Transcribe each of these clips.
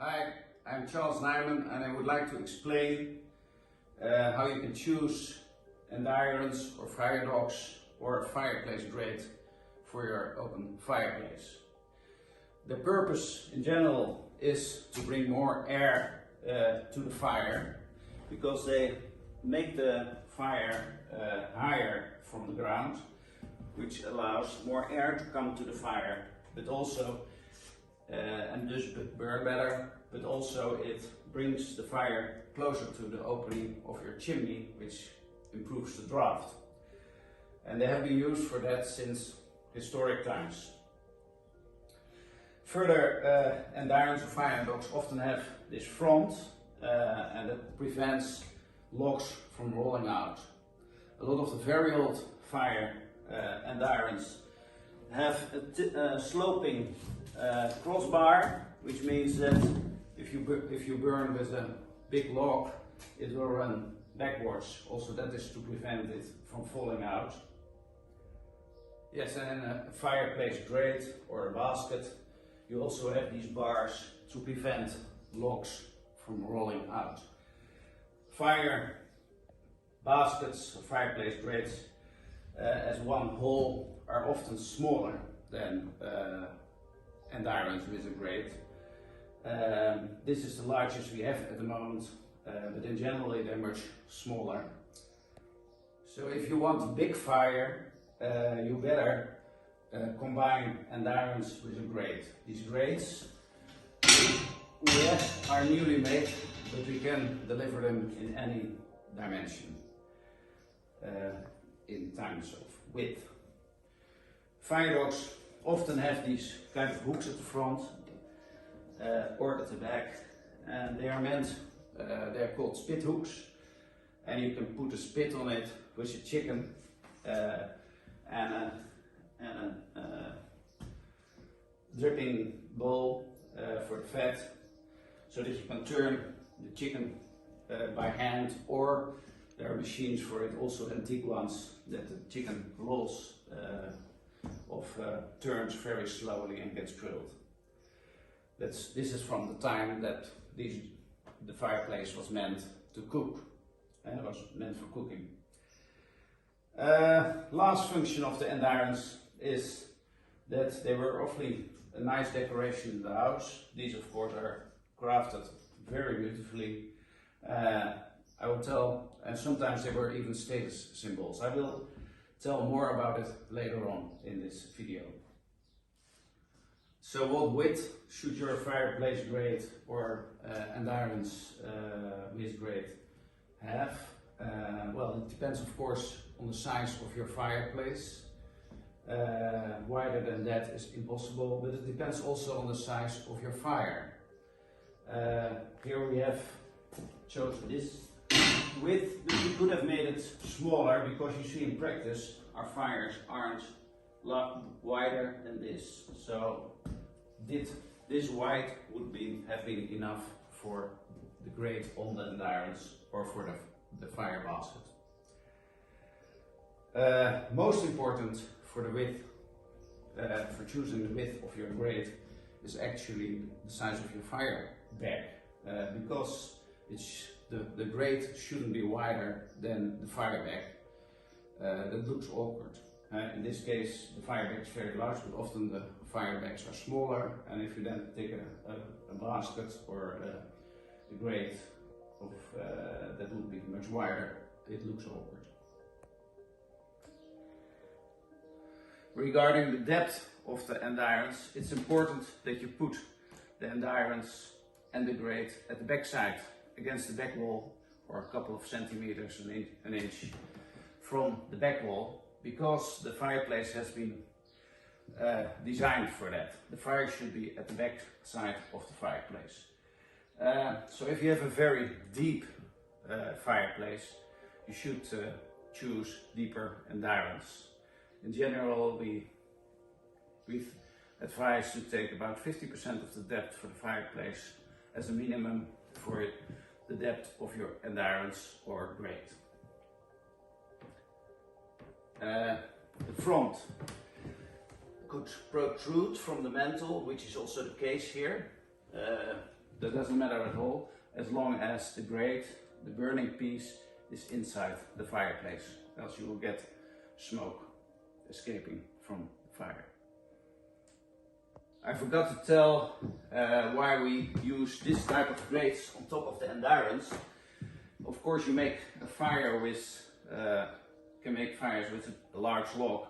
Hi, I'm Charles Nyman and I would like to explain how you can choose andirons or firedogs or a fireplace grate for your open fireplace. The purpose in general is to bring more air to the fire because they make the fire higher from the ground, which allows more air to come to the fire, but also and thus burn better, but also it brings the fire closer to the opening of your chimney, which improves the draft. And they have been used for that since historic times. Further, andirons or firedogs often have this front and it prevents logs from rolling out. A lot of the very old fire andirons have a sloping crossbar, which means that if you burn with a big log, it will run backwards. Also, that is to prevent it from falling out. Yes, and in a fireplace grate or a basket, you also have these bars to prevent logs from rolling out. Fire baskets or fireplace grates as one whole are often smaller than andirons with a grate. This is the largest we have at the moment, but in general they're much smaller. So if you want a big fire, you better combine andirons with a grate. These grates are newly made, but we can deliver them in any dimension in terms of width. Firedogs often have these kind of hooks at the front or at the back, and they are meant, they're called spit hooks, and you can put a spit on it with a chicken and a dripping bowl for the fat, so that you can turn the chicken by hand, or there are machines for it, also antique ones, that the chicken rolls turns very slowly and gets grilled. This is from the time that the fireplace was meant to cook, and was meant for cooking. Last function of the andirons is that they were awfully a nice decoration in the house. These of course are crafted very beautifully. I will tell, and sometimes they were even status symbols. I will tell more about it later on in this video. So what width should your fireplace grate or andirons with grate have? Well, it depends of course on the size of your fireplace. Wider than that is impossible, but it depends also on the size of your fire. Here we have chosen this width, but we could have made it smaller because you see in practice our fires aren't wider than this. So this wide would have been enough for the grate on the andirons or for the fire basket. Most important for the width, for choosing the width of your grate, is actually the size of your fire bag, because the grate shouldn't be wider than the fire bag. That looks awkward. In this case, the fire bag is very large, but often the fire bags are smaller, and if you then take a basket or a grate that would be much wider, it looks awkward. Regarding the depth of the andirons, it's important that you put the andirons and the grate at the back side against the back wall, or a couple of centimeters, an inch from the back wall, because the fireplace has been designed for that. The fire should be at the back side of the fireplace. So if you have a very deep fireplace, you should choose deeper andirons. In general, we advise to take about 50% of the depth for the fireplace as a minimum for the depth of your andirons or grate. The front could protrude from the mantle, which is also the case here. that doesn't matter at all, as long as the grate, the burning piece, is inside the fireplace, else you will get smoke escaping from the fire. I forgot to tell why we use this type of grates on top of the andirons. Of course, you make a fire with, can make fires with a large log,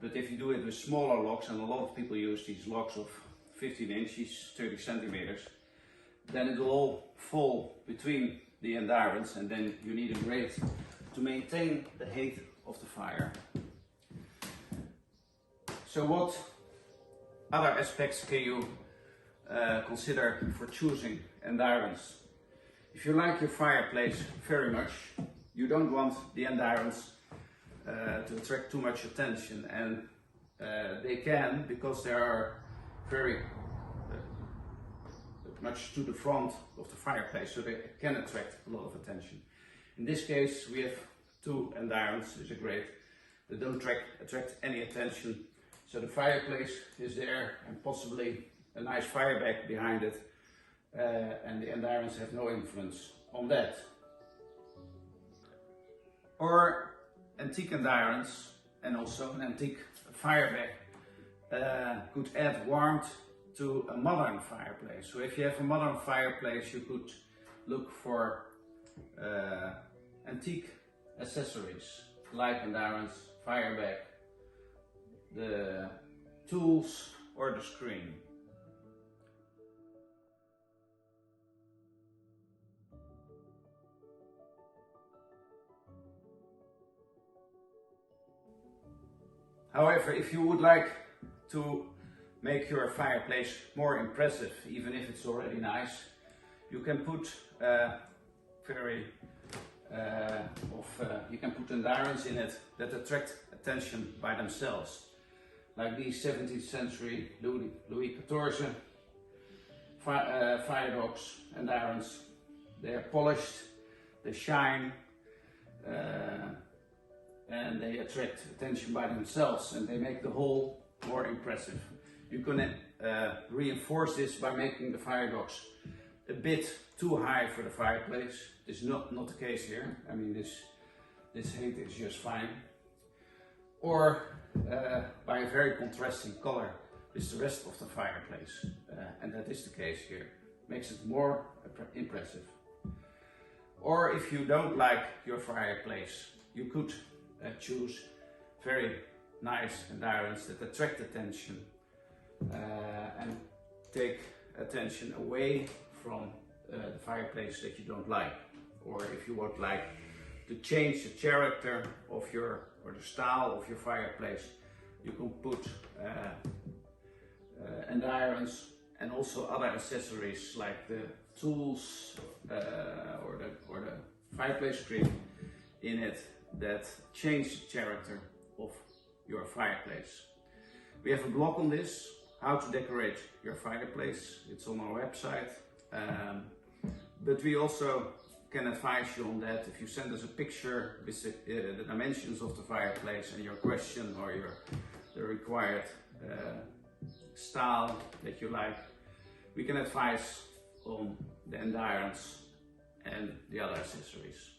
but if you do it with smaller logs, and a lot of people use these logs of 15 inches, 30 centimeters, then it will all fall between the andirons, and then you need a grate to maintain the height of the fire. So what other aspects can you consider for choosing andirons? If you like your fireplace very much, you don't want the andirons to attract too much attention, and they can, because they are very much to the front of the fireplace, so they can attract a lot of attention. In this case, we have two andirons, is a grate, that don't attract any attention. So the fireplace is there, and possibly a nice fireback behind it, and the andirons have no influence on that. Or antique andirons and also an antique fireback could add warmth to a modern fireplace. So if you have a modern fireplace, you could look for antique accessories like andirons, fireback, the tools, or the screen. However, if you would like to make your fireplace more impressive, even if it's already nice, you can put you can put andirons in it that attract attention by themselves, like these 17th century Louis XIV firedogs andirons. They are polished, they shine, and they attract attention by themselves, and they make the whole more impressive. You can reinforce this by making the firedogs a bit too high for the fireplace. This is not the case here. I mean, this height is just fine. Or by a very contrasting color with the rest of the fireplace, and that is the case here. Makes it more impressive. Or if you don't like your fireplace, you could choose very nice andirons that attract attention and take attention away from the fireplace that you don't like. Or if you would like to change the character of your, or the style of your fireplace, you can put andirons and also other accessories like the tools or the fireplace screen in it that change the character of your fireplace. We have a blog on this, how to decorate your fireplace. It's on our website, but we also can advise you on that. If you send us a picture with the dimensions of the fireplace and your question or the required style that you like, we can advise on the andirons and the other accessories.